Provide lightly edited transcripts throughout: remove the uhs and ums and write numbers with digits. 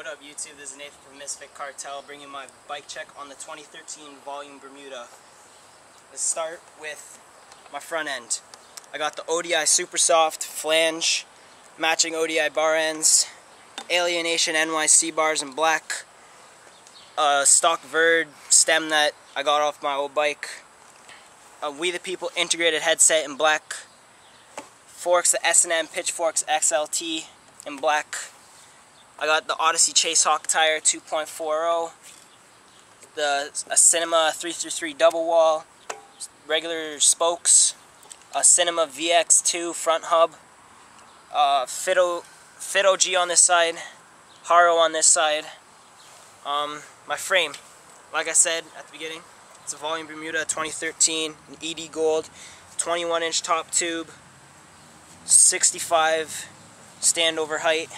up, YouTube? This is Nathan from Misfit Cartel bringing my bike check on the 2013 Volume Bermuda. Let's start with my front end. I got the Odi Super soft flange, matching Odi bar ends, Alienation NYC bars in black, a stock Verde Stem that I got off my old bike, a We the People integrated headset in black, forks, the S&M Pitchforks XLT'S in black. I got the Odyssey Chase Hawk tire 2.40, a Cinema 333 double wall, regular spokes, a Cinema VX2 front hub, Fit OG on this side, Haro on this side. My frame, like I said at the beginning, it's a Volume Bermuda 2013, an ED Gold, 21-inch top tube, 65 standover height.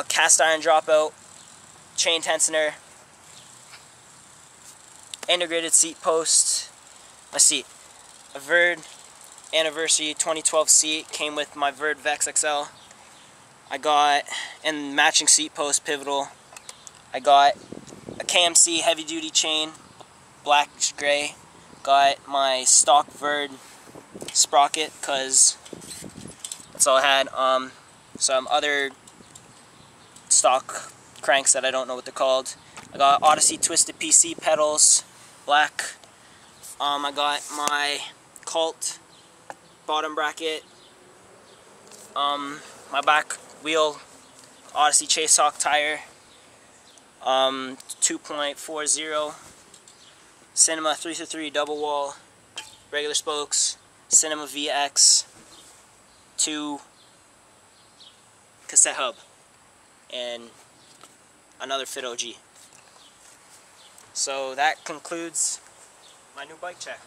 Cast iron dropout, chain tensioner, integrated seat post, my seat, a Verde Anniversary 2012 seat, came with my Verde Vex XL. I got, and matching seat post pivotal, I got a KMC heavy duty chain, blackish gray, got my stock Verde Sprocket, cause that's all I had, some other stock cranks that I don't know what they're called. I got Odyssey twisted PC pedals, black. I got my Cult bottom bracket. My back wheel, Odyssey Chase Hawk tire, 2.40, Cinema 333 double wall, regular spokes, Cinema VX, 2 cassette hub, and another Fit OG. So that concludes my new bike check.